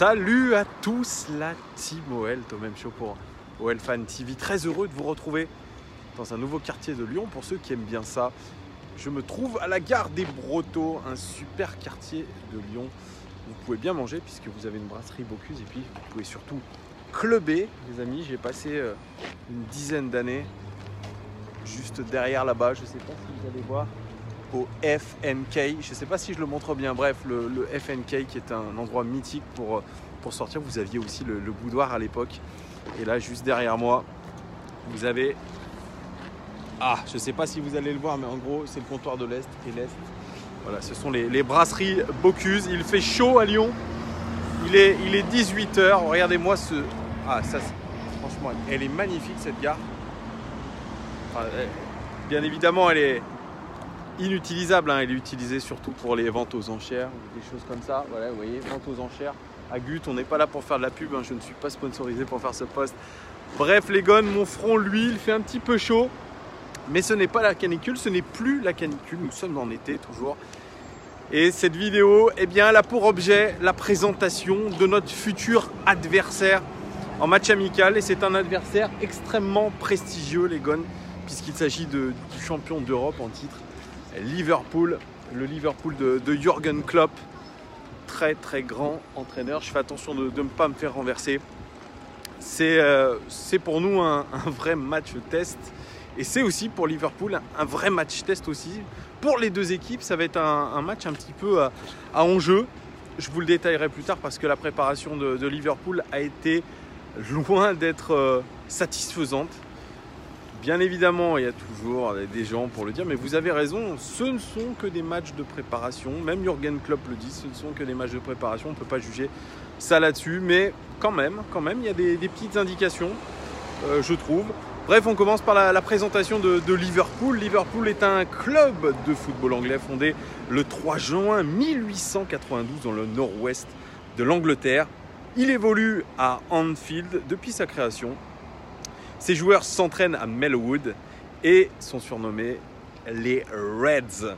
Salut à tous, la team OL, Tom Show pour OL Fan TV. Très heureux de vous retrouver dans un nouveau quartier de Lyon. Pour ceux qui aiment bien ça, je me trouve à la gare des Brotteaux, un super quartier de Lyon. Vous pouvez bien manger puisque vous avez une brasserie Bocuse et puis vous pouvez surtout clubber, les amis. J'ai passé une dizaine d'années juste derrière là-bas. Je ne sais pas si vous allez voir. Au FNK, je ne sais pas si je le montre bien, bref, le FNK qui est un endroit mythique pour sortir. Vous aviez aussi le boudoir à l'époque. Et là, juste derrière moi, vous avez... Ah, je ne sais pas si vous allez le voir, mais en gros, c'est le comptoir de l'Est et l'Est. Voilà, ce sont les brasseries Bocuse. Il fait chaud à Lyon. Il est 18h. Regardez-moi ce... Ah, ça, franchement, elle est magnifique, cette gare. Enfin, bien évidemment, elle est... inutilisable, hein. Elle est utilisée surtout pour les ventes aux enchères, des choses comme ça. Voilà, vous voyez, ventes aux enchères à Gut. On n'est pas là pour faire de la pub, hein. Je ne suis pas sponsorisé pour faire ce post. Bref, les gones, mon front, lui, il fait un petit peu chaud. Mais ce n'est pas la canicule, ce n'est plus la canicule. Nous sommes en été toujours. Et cette vidéo, eh bien, elle a pour objet la présentation de notre futur adversaire en match amical. Et c'est un adversaire extrêmement prestigieux, les gones, puisqu'il s'agit du champion d'Europe en titre. Liverpool, le Liverpool de Jürgen Klopp, très très grand entraîneur. Je fais attention de ne pas me faire renverser. C'est pour nous un vrai match test et c'est aussi pour Liverpool un vrai match test aussi. Pour les deux équipes, ça va être un match un petit peu à enjeu. Je vous le détaillerai plus tard parce que la préparation de Liverpool a été loin d'être satisfaisante. Bien évidemment, il y a toujours des gens pour le dire, mais vous avez raison, ce ne sont que des matchs de préparation. Même Jürgen Klopp le dit, ce ne sont que des matchs de préparation. On ne peut pas juger ça là-dessus, mais quand même, il y a des petites indications, je trouve. Bref, on commence par la présentation de Liverpool. Liverpool est un club de football anglais fondé le 3 juin 1892 dans le nord-ouest de l'Angleterre. Il évolue à Anfield depuis sa création. Ces joueurs s'entraînent à Melwood et sont surnommés les Reds.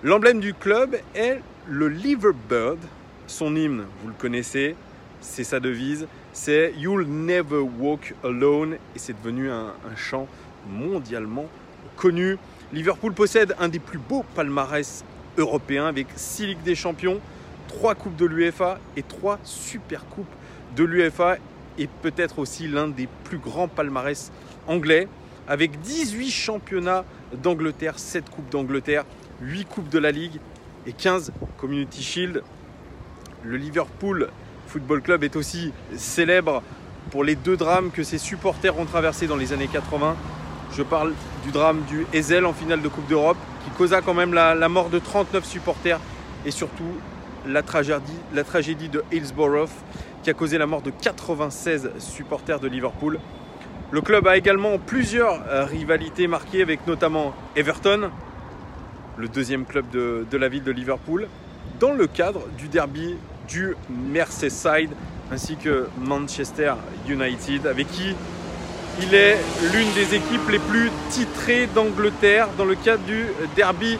L'emblème du club est le Liverbird. Son hymne, vous le connaissez, c'est sa devise, c'est « You'll never walk alone » et c'est devenu un chant mondialement connu. Liverpool possède un des plus beaux palmarès européens avec 6 Ligues des Champions, 3 Coupes de l'UEFA et 3 Super Coupes de l'UEFA. Et peut-être aussi l'un des plus grands palmarès anglais, avec 18 championnats d'Angleterre, 7 coupes d'Angleterre, 8 coupes de la Ligue et 15 Community Shield. Le Liverpool Football Club est aussi célèbre pour les 2 drames que ses supporters ont traversés dans les années 80. Je parle du drame du Heysel en finale de Coupe d'Europe, qui causa quand même la mort de 39 supporters et surtout la tragédie de Hillsborough, qui a causé la mort de 96 supporters de Liverpool. Le club a également plusieurs rivalités marquées avec notamment Everton, le deuxième club de la ville de Liverpool, dans le cadre du derby du Merseyside, ainsi que Manchester United, avec qui il est l'une des équipes les plus titrées d'Angleterre dans le cadre du derby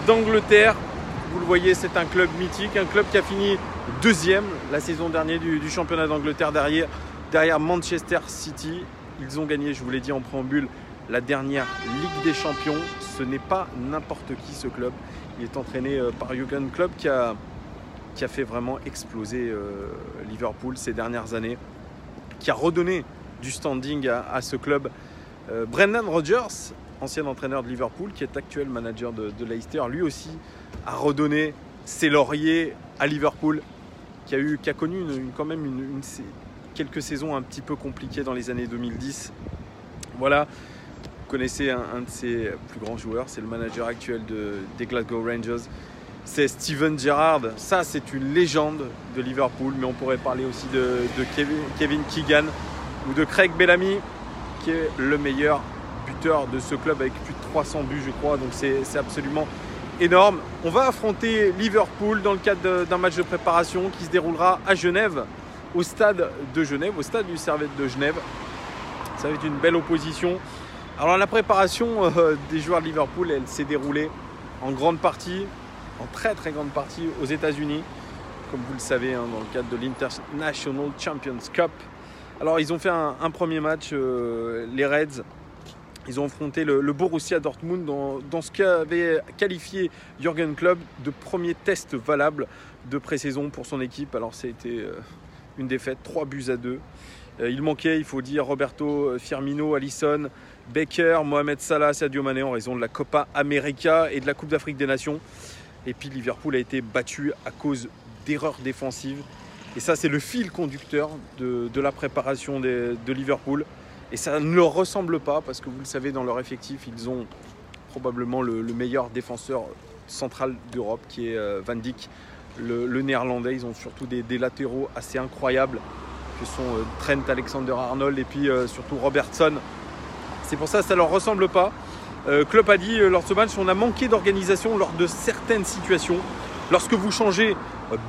d'Angleterre. Vous le voyez, c'est un club mythique, un club qui a fini deuxième la saison dernière du championnat d'Angleterre derrière Manchester City. Ils ont gagné, je vous l'ai dit en préambule, la dernière Ligue des Champions. Ce n'est pas n'importe qui ce club. Il est entraîné par Jürgen Klopp qui a fait vraiment exploser Liverpool ces dernières années, qui a redonné du standing à ce club. Brendan Rodgers, ancien entraîneur de Liverpool, qui est actuel manager de Leicester, lui aussi a redonné ses lauriers à Liverpool, qui a connu quand même quelques saisons un petit peu compliquées dans les années 2010. Voilà, vous connaissez un de ses plus grands joueurs, c'est le manager actuel des Glasgow Rangers, c'est Steven Gerrard. Ça, c'est une légende de Liverpool, mais on pourrait parler aussi de Kevin Keegan ou de Craig Bellamy, qui est le meilleur buteur de ce club avec plus de 300 buts, je crois. Donc c'est absolument énorme. On va affronter Liverpool dans le cadre d'un match de préparation qui se déroulera à Genève, au stade de Genève, au stade du Servette de Genève. Ça va être une belle opposition. Alors la préparation des joueurs de Liverpool, elle s'est déroulée en grande partie, en très très grande partie aux États-Unis. comme vous le savez, dans le cadre de l'International Champions Cup. Alors ils ont fait un premier match, les Reds. Ils ont affronté le Borussia Dortmund dans ce qu'avait qualifié Jürgen Klopp de premier test valable de pré-saison pour son équipe. Alors ça a été une défaite, 3-2. Il manquait, il faut dire, Roberto Firmino, Alisson, Baker, Mohamed Salah, Sadio Mané en raison de la Copa América et de la Coupe d'Afrique des Nations. Et puis Liverpool a été battu à cause d'erreurs défensives. Et ça, c'est le fil conducteur de la préparation de Liverpool. Et ça ne leur ressemble pas parce que vous le savez, dans leur effectif, ils ont probablement le meilleur défenseur central d'Europe qui est Van Dijk, le néerlandais. Ils ont surtout des latéraux assez incroyables que sont Trent Alexander-Arnold et puis surtout Robertson. C'est pour ça que ça ne leur ressemble pas. Klopp a dit lors de ce match, on a manqué d'organisation lors de certaines situations. Lorsque vous changez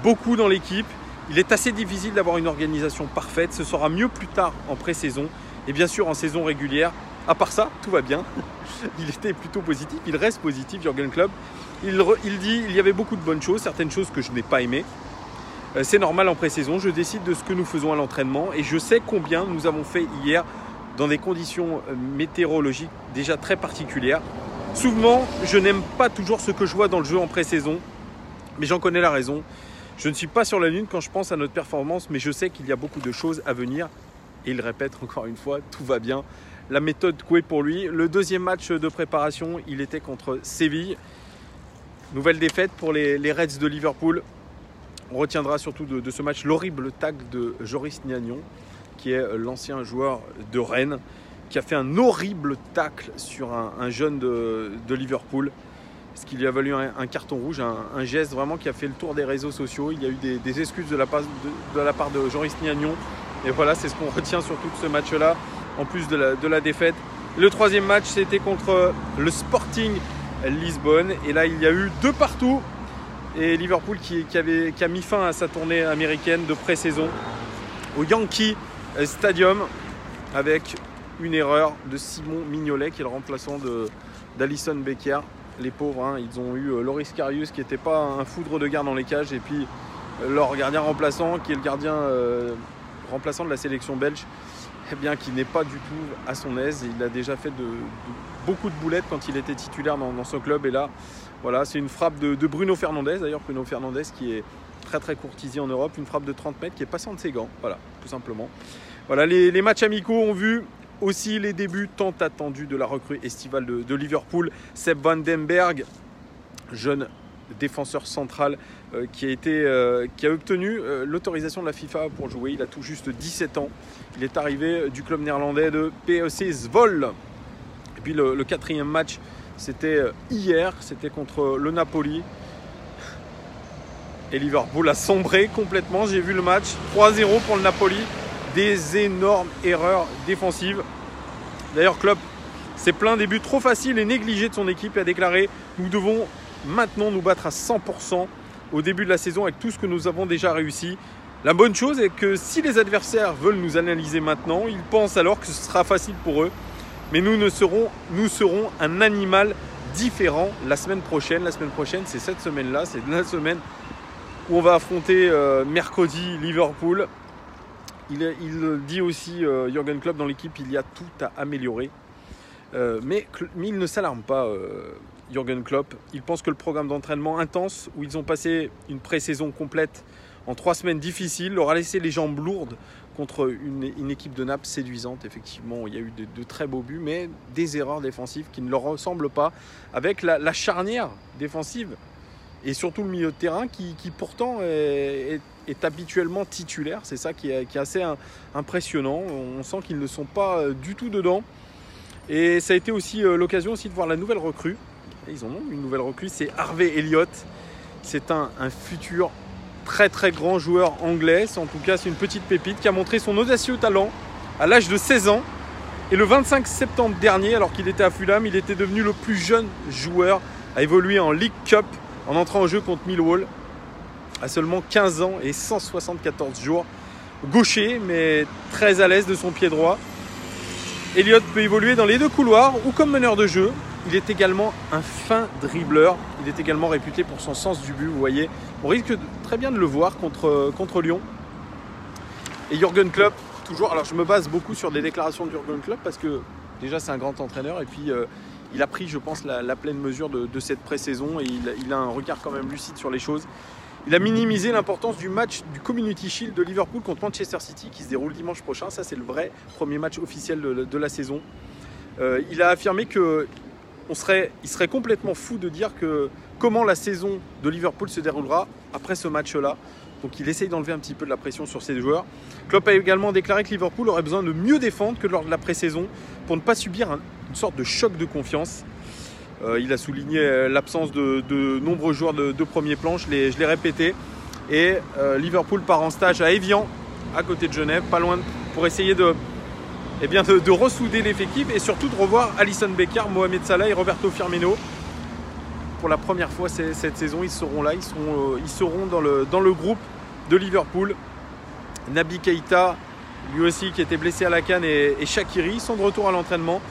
beaucoup dans l'équipe, il est assez difficile d'avoir une organisation parfaite. Ce sera mieux plus tard en pré-saison. Et bien sûr en saison régulière, à part ça, tout va bien. Il était plutôt positif, il reste positif, Jürgen Klopp. Il dit il y avait beaucoup de bonnes choses, certaines choses que je n'ai pas aimées. C'est normal en pré-saison, je décide de ce que nous faisons à l'entraînement et je sais combien nous avons fait hier dans des conditions météorologiques déjà très particulières. Souvent, je n'aime pas toujours ce que je vois dans le jeu en pré-saison, mais j'en connais la raison. Je ne suis pas sur la lune quand je pense à notre performance, mais je sais qu'il y a beaucoup de choses à venir. Et il répète encore une fois, tout va bien. La méthode Coué pour lui. Le deuxième match de préparation, il était contre Séville. Nouvelle défaite pour les Reds de Liverpool. On retiendra surtout de ce match l'horrible tacle de Joris Gnagnon, qui est l'ancien joueur de Rennes, qui a fait un horrible tacle sur un jeune de Liverpool. Ce qui lui a valu un carton rouge, un geste vraiment qui a fait le tour des réseaux sociaux. Il y a eu des excuses de la part de Joris Gnagnon. Et voilà, c'est ce qu'on retient surtout de ce match-là, en plus de la défaite. Le troisième match, c'était contre le Sporting Lisbonne. Et là, il y a eu 2 partout. Et Liverpool qui a mis fin à sa tournée américaine de pré-saison au Yankee Stadium avec une erreur de Simon Mignolet, qui est le remplaçant d'Alisson Becker. Les pauvres, ils ont eu Loris Karius qui n'était pas un foudre de guerre dans les cages. Et puis leur gardien remplaçant, qui est le gardien remplaçant de la sélection belge, eh bien, qui n'est pas du tout à son aise. Il a déjà fait beaucoup de boulettes quand il était titulaire dans son club. Et là, voilà, c'est une frappe de Bruno Fernandes. D'ailleurs, Bruno Fernandes qui est très très courtisé en Europe. Une frappe de 30 mètres qui est passée de ses gants. Voilà, tout simplement. Voilà, les matchs amicaux ont vu aussi les débuts tant attendus de la recrue estivale de Liverpool. Sepp van den Berg, jeune défenseur central qui a obtenu l'autorisation de la FIFA pour jouer. Il a tout juste 17 ans. Il est arrivé du club néerlandais de PSV Zwolle. Et puis le quatrième match, c'était hier, c'était contre le Napoli. Et Liverpool a sombré complètement. J'ai vu le match, 3-0 pour le Napoli. Des énormes erreurs défensives. D'ailleurs, Klopp s'est plaint des buts trop faciles et négligés de son équipe et a déclaré « Nous devons maintenant nous battre à 100% au début de la saison avec tout ce que nous avons déjà réussi. » La bonne chose est que si les adversaires veulent nous analyser maintenant, ils pensent alors que ce sera facile pour eux. Mais nous serons un animal différent la semaine prochaine. La semaine prochaine, c'est cette semaine-là. C'est la semaine où on va affronter mercredi Liverpool. Il dit aussi, Jürgen Klopp, dans l'équipe, il y a tout à améliorer. Mais il ne s'alarme pas, Jürgen Klopp. Il pense que le programme d'entraînement intense, où ils ont passé une pré-saison complète en 3 semaines difficiles, leur a laissé les jambes lourdes contre une équipe de Naples séduisante. Effectivement, il y a eu de très beaux buts, mais des erreurs défensives qui ne leur ressemblent pas, avec la charnière défensive et surtout le milieu de terrain qui pourtant est habituellement titulaire. C'est ça qui est assez impressionnant. On sent qu'ils ne sont pas du tout dedans. Et ça a été aussi l'occasion aussi de voir la nouvelle recrue. Ils en ont une nouvelle recrue, c'est Harvey Elliott. C'est un futur très très grand joueur anglais. En tout cas, c'est une petite pépite qui a montré son audacieux talent à l'âge de 16 ans. Et le 25 septembre dernier, alors qu'il était à Fulham, il était devenu le plus jeune joueur à évoluer en League Cup en entrant au jeu contre Millwall à seulement 15 ans et 174 jours. Gaucher, mais très à l'aise de son pied droit. Elliott peut évoluer dans les 2 couloirs ou comme meneur de jeu. il est également un fin dribbleur. Il est également réputé pour son sens du but, vous voyez. On risque très bien de le voir contre Lyon. Et Jürgen Klopp, toujours, alors je me base beaucoup sur des déclarations de Jürgen Klopp parce que déjà c'est un grand entraîneur et puis il a pris, je pense, la pleine mesure de cette pré-saison et il a un regard quand même lucide sur les choses. Il a minimisé l'importance du match du Community Shield de Liverpool contre Manchester City qui se déroule dimanche prochain. Ça, c'est le vrai premier match officiel de la saison. Il a affirmé qu'il serait complètement fou de dire comment la saison de Liverpool se déroulera après ce match-là. Donc il essaye d'enlever un petit peu de la pression sur ses joueurs. Klopp a également déclaré que Liverpool aurait besoin de mieux défendre que lors de la pré-saison pour ne pas subir une sorte de choc de confiance. Il a souligné l'absence de nombreux joueurs de premier plan, je l'ai répété. Et Liverpool part en stage à Évian, à côté de Genève, pas loin, pour essayer de ressouder l'effectif et surtout de revoir Alisson Becker, Mohamed Salah et Roberto Firmino. Pour la première fois cette saison, ils seront là, ils seront dans le groupe de Liverpool. Naby Keïta, lui aussi qui était blessé à la canne, et Shaqiri sont de retour à l'entraînement.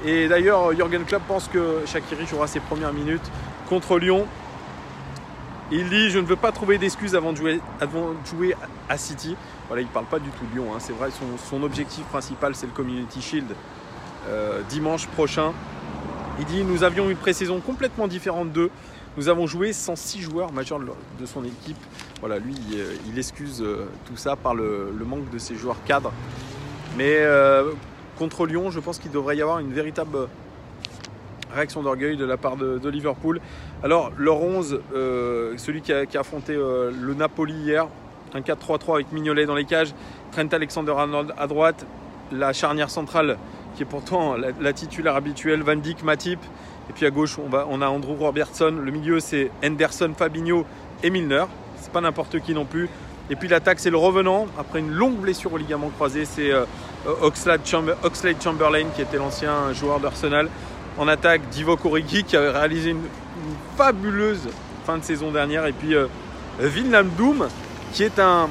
Et d'ailleurs, Jürgen Klopp pense que Shaqiri jouera ses premières minutes contre Lyon. Il dit « Je ne veux pas trouver d'excuses avant de jouer à City ». Voilà, il ne parle pas du tout de Lyon, hein. C'est vrai, son objectif principal, c'est le Community Shield dimanche prochain. Il dit « Nous avions une pré-saison complètement différente d'eux. Nous avons joué sans 6 joueurs majeurs de son équipe. » Voilà, lui, il excuse tout ça par le manque de ses joueurs cadres. Mais contre Lyon, je pense qu'il devrait y avoir une véritable réaction d'orgueil de la part de Liverpool. Alors, leur 11, celui qui a affronté le Napoli hier, un 4-3-3 avec Mignolet dans les cages, Trent Alexander-Arnold à droite, la charnière centrale qui est pourtant la titulaire habituelle, Van Dijk, Matip. Et puis à gauche, on a Andrew Robertson. Le milieu, c'est Henderson, Fabinho et Milner. C'est pas n'importe qui non plus. Et puis l'attaque, c'est le revenant. Après une longue blessure au ligament croisé, c'est Oxlade-Chamberlain qui était l'ancien joueur d'Arsenal. En attaque, Divock Origi qui a réalisé une fabuleuse fin de saison dernière. Et puis Wijnaldum qui est un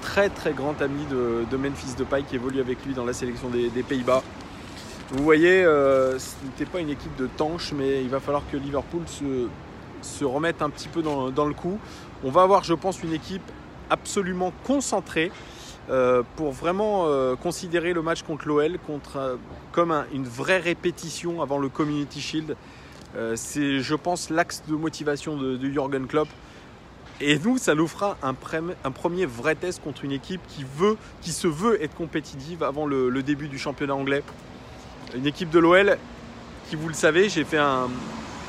très très grand ami de Memphis Depay qui évolue avec lui dans la sélection des Pays-Bas. Vous voyez, ce n'était pas une équipe de tanches, mais il va falloir que Liverpool se remette un petit peu dans le coup. On va avoir, je pense, une équipe absolument concentrée pour vraiment considérer le match contre l'OL comme une vraie répétition avant le Community Shield. C'est, je pense, l'axe de motivation de Jürgen Klopp. Et nous, ça nous fera un premier vrai test contre une équipe qui se veut être compétitive avant le début du championnat anglais. Une équipe de l'OL qui, vous le savez, j'ai fait un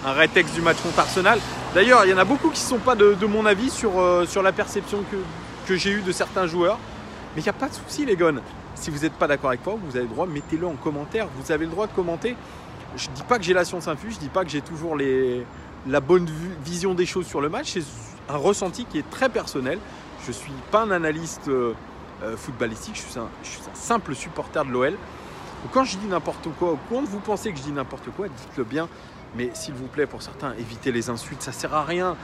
rétexte du match contre Arsenal. D'ailleurs, il y en a beaucoup qui ne sont pas de mon avis sur la perception que j'ai eue de certains joueurs. Mais il n'y a pas de souci, les gars. Si vous n'êtes pas d'accord avec moi, vous avez le droit, mettez-le en commentaire. Vous avez le droit de commenter. Je ne dis pas que j'ai la science infuse, je ne dis pas que j'ai toujours la bonne vision des choses sur le match. C'est un ressenti qui est très personnel. Je ne suis pas un analyste footballistique, je suis un simple supporter de l'OL. Donc quand je dis n'importe quoi, ou quand vous pensez que je dis n'importe quoi, dites-le bien. Mais s'il vous plaît, pour certains, évitez les insultes, ça ne sert à rien.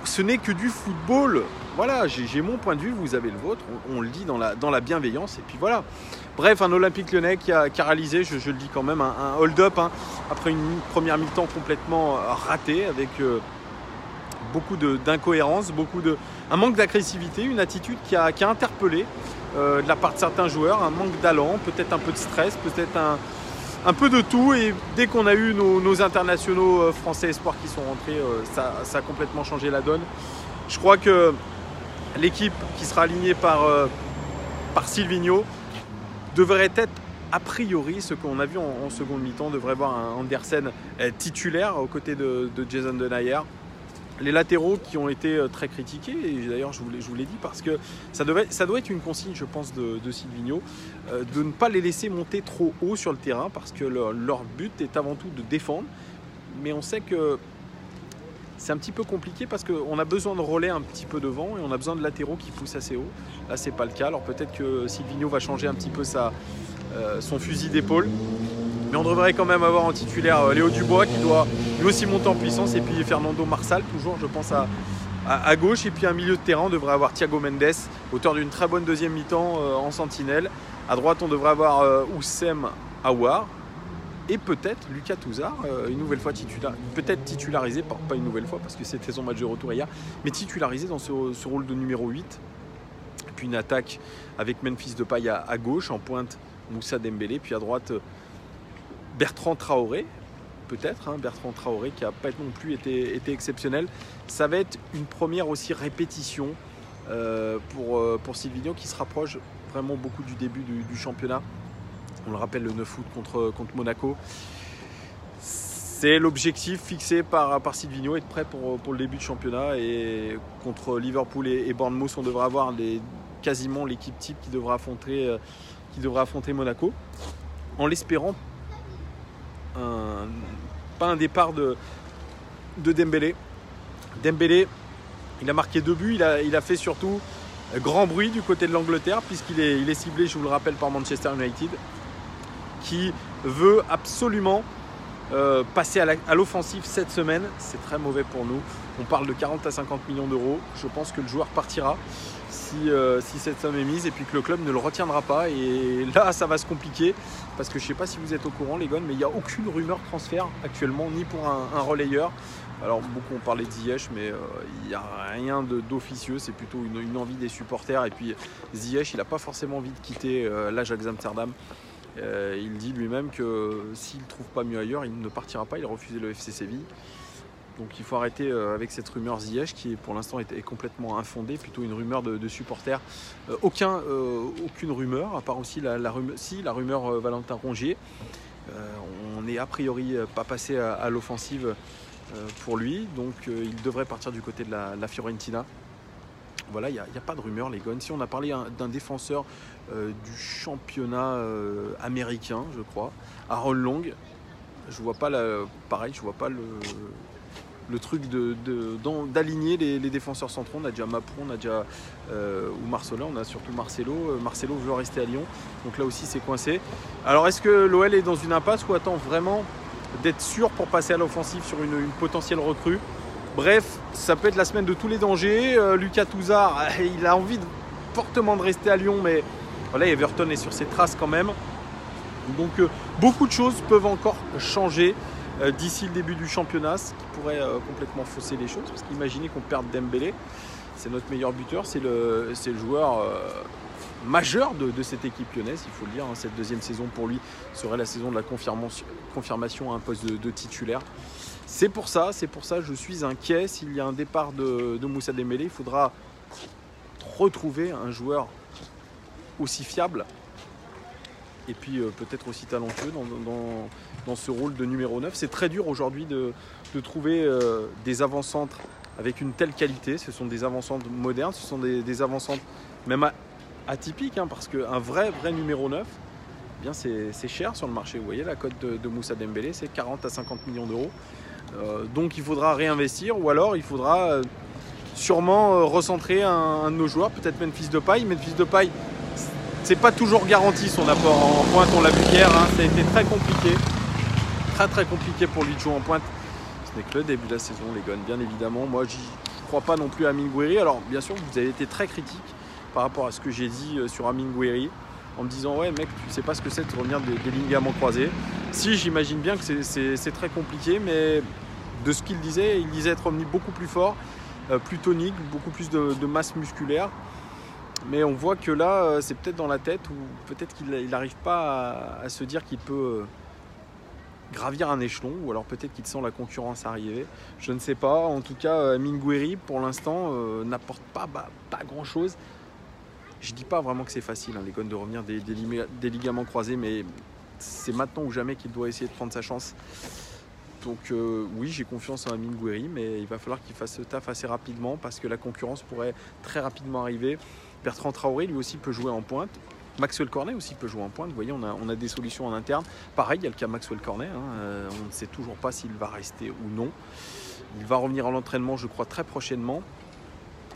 Ce n'est que du football. Voilà, j'ai mon point de vue, vous avez le vôtre. On le dit dans la bienveillance. Et puis voilà. Bref, un Olympique Lyonnais qui a réalisé, je le dis quand même, un hold-up après une première mi-temps complètement ratée, avec beaucoup d'incohérences, un manque d'agressivité, une attitude qui a interpellé de la part de certains joueurs, un manque d'allant, peut-être un peu de stress, peut-être un peu de tout. Et dès qu'on a eu nos internationaux français espoirs qui sont rentrés, ça a complètement changé la donne. Je crois que l'équipe qui sera alignée par Silvinho devrait être a priori, ce qu'on a vu en seconde mi-temps, devrait voir un Andersen titulaire aux côtés de Jason Denayer. Les latéraux qui ont été très critiqués, et d'ailleurs je vous l'ai dit, parce que ça doit être une consigne, je pense, de Silvinho, de ne pas les laisser monter trop haut sur le terrain, parce que leur but est avant tout de défendre. Mais on sait que c'est un petit peu compliqué parce qu'on a besoin de relais un petit peu devant et on a besoin de latéraux qui poussent assez haut. Là, c'est pas le cas. Alors peut-être que Silvinho va changer un petit peu son fusil d'épaule. Mais on devrait quand même avoir en titulaire Léo Dubois qui doit lui aussi monter en puissance. Et puis Fernando Marsal, toujours, je pense, à gauche. Et puis un milieu de terrain, on devrait avoir Thiago Mendes, auteur d'une très bonne deuxième mi-temps en sentinelle. À droite, on devrait avoir Oussem Aouar. Et peut-être Lucas Touzard, une nouvelle fois peut-être titularisé, pas une nouvelle fois parce que c'était son match de retour hier, mais titularisé dans ce rôle de numéro 8. Et puis une attaque avec Memphis Depay à gauche, en pointe Moussa Dembélé, puis à droite Bertrand Traoré, peut-être, Bertrand Traoré qui n'a pas non plus été exceptionnel. Ça va être une première aussi répétition pour Silvinho qui se rapproche vraiment beaucoup du début du championnat. On le rappelle, le 9 août contre Monaco. C'est l'objectif fixé par Silvinho, être prêt pour le début de championnat. Et contre Liverpool et Bournemouth, on devrait avoir quasiment l'équipe type qui devra affronter Monaco. En l'espérant, pas un départ de Dembélé. Dembélé, il a marqué 2 buts, il a fait surtout grand bruit du côté de l'Angleterre puisqu'il est ciblé, je vous le rappelle, par Manchester United qui veut absolument passer à l'offensive cette semaine. C'est très mauvais pour nous. On parle de 40 à 50 millions d'euros. Je pense que le joueur partira si cette somme est mise et puis que le club ne le retiendra pas. Et là, ça va se compliquer parce que je ne sais pas si vous êtes au courant, les gars, mais il n'y a aucune rumeur transfert actuellement, ni pour un relayeur. Alors, beaucoup ont parlé de Ziyech, mais il n'y a rien d'officieux. C'est plutôt une envie des supporters. Et puis, Ziyech, il n'a pas forcément envie de quitter l'Ajax Amsterdam. Il dit lui-même que s'il ne trouve pas mieux ailleurs, il ne partira pas, il a refusé le FC Séville. Donc il faut arrêter avec cette rumeur Ziyech qui pour l'instant est complètement infondée, plutôt une rumeur de supporters. Aucune rumeur, à part aussi la rumeur Valentin Rongier. On n'est a priori pas passé à l'offensive pour lui, donc il devrait partir du côté de la Fiorentina. Voilà, il n'y a pas de rumeur, les gars. Si on a parlé d'un défenseur du championnat américain, je crois, Aaron Long, je vois pas je vois pas le truc d'aligner les défenseurs centraux. On a déjà Mapron, on a déjà ou Marcelin, on a surtout Marcelo. Marcelo veut rester à Lyon, donc là aussi c'est coincé. Alors est-ce que l'OL est dans une impasse ou attend vraiment d'être sûr pour passer à l'offensive sur une potentielle recrue? Bref, ça peut être la semaine de tous les dangers. Lucas Touzard, il a envie fortement de rester à Lyon, mais voilà, Everton est sur ses traces quand même. Donc beaucoup de choses peuvent encore changer d'ici le début du championnat, ce qui pourrait complètement fausser les choses. Parce qu'imaginez qu'on perde Dembélé, c'est notre meilleur buteur, c'est le joueur majeur de cette équipe lyonnaise, il faut le dire. Cette deuxième saison pour lui serait la saison de la confirmation à un poste de titulaire. C'est pour ça que je suis inquiet. S'il y a un départ de Moussa Dembélé, il faudra retrouver un joueur aussi fiable et puis peut-être aussi talentueux dans ce rôle de numéro 9. C'est très dur aujourd'hui de trouver des avant-centres avec une telle qualité. Ce sont des avant-centres modernes, ce sont des avant-centres même atypiques, parce qu'un vrai numéro 9, eh bien c'est cher sur le marché. Vous voyez la cote de Moussa Dembélé, c'est 40 à 50 millions d'euros. Donc il faudra réinvestir ou alors il faudra sûrement recentrer un de nos joueurs, peut-être Memphis Depay. Memphis Depay, c'est pas toujours garanti son apport en pointe, on l'a vu hier, ça a été très compliqué, très compliqué pour lui de jouer en pointe. Ce n'est que le début de la saison, les gars, bien évidemment. Moi j'y crois pas non plus à Amine Gouiri. Alors bien sûr vous avez été très critique par rapport à ce que j'ai dit sur Amine Gouiri, en me disant ouais mec, tu sais pas ce que c'est de revenir des ligaments croisés. Si, j'imagine bien que c'est très compliqué, mais de ce qu'il disait être revenu beaucoup plus fort, plus tonique, beaucoup plus de masse musculaire. Mais on voit que là, c'est peut-être dans la tête, ou peut-être qu'il n'arrive pas à se dire qu'il peut gravir un échelon, ou alors peut-être qu'il sent la concurrence arriver. Je ne sais pas. En tout cas, Amine Gouiri, pour l'instant, n'apporte pas grand-chose. Je ne dis pas vraiment que c'est facile, les gars, de revenir des ligaments croisés, mais c'est maintenant ou jamais qu'il doit essayer de prendre sa chance. Donc oui, j'ai confiance en Amine Gouiri, mais il va falloir qu'il fasse ce taf assez rapidement parce que la concurrence pourrait très rapidement arriver. Bertrand Traoré, lui aussi, peut jouer en pointe. Maxwell Cornet aussi peut jouer en pointe. Vous voyez, on a des solutions en interne. Pareil, il y a le cas Maxwell Cornet. On ne sait toujours pas s'il va rester ou non. Il va revenir à l'entraînement, je crois, très prochainement.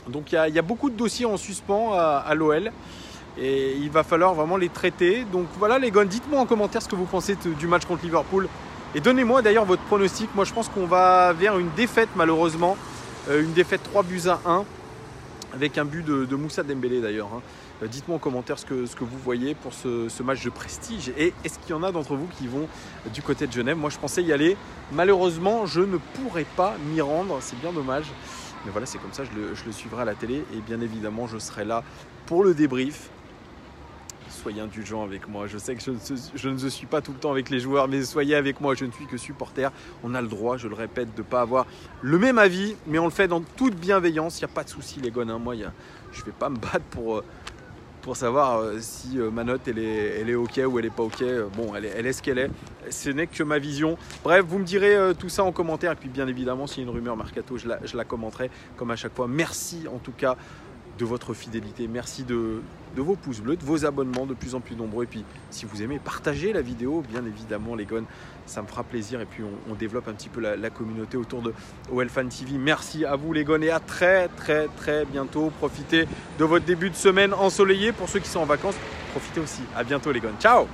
Donc il y a beaucoup de dossiers en suspens à l'OL. Et il va falloir vraiment les traiter. Donc voilà les gars, dites-moi en commentaire ce que vous pensez du match contre Liverpool. Et donnez-moi d'ailleurs votre pronostic. Moi je pense qu'on va vers une défaite malheureusement. Une défaite 3-1 avec un but de Moussa Dembélé d'ailleurs. Dites-moi en commentaire ce que vous voyez pour ce match de prestige. Et est-ce qu'il y en a d'entre vous qui vont du côté de Genève? Moi, je pensais y aller. Malheureusement, je ne pourrai pas m'y rendre. C'est bien dommage. Mais voilà, c'est comme ça, je le suivrai à la télé. Et bien évidemment, je serai là pour le débrief. Soyez indulgents avec moi. Je sais que je ne suis pas tout le temps avec les joueurs, mais soyez avec moi. Je ne suis que supporter. On a le droit, je le répète, de ne pas avoir le même avis, mais on le fait dans toute bienveillance. Il n'y a pas de souci, les gars. Moi, je ne vais pas me battre pour savoir si ma note elle est ok ou elle est pas ok. Bon, elle est ce qu'elle est. Ce n'est que ma vision. Bref, vous me direz tout ça en commentaire. Et puis bien évidemment, s'il y a une rumeur mercato, je la commenterai comme à chaque fois. Merci en tout cas de votre fidélité. Merci de vos pouces bleus, de vos abonnements de plus en plus nombreux. Et puis si vous aimez, partagez la vidéo, bien évidemment les gars. Ça me fera plaisir. Et puis on développe un petit peu la communauté autour de OL Fan TV. Merci à vous les gars et à très bientôt. Profitez de votre début de semaine ensoleillé. Pour ceux qui sont en vacances, profitez aussi. À bientôt les gars. Ciao!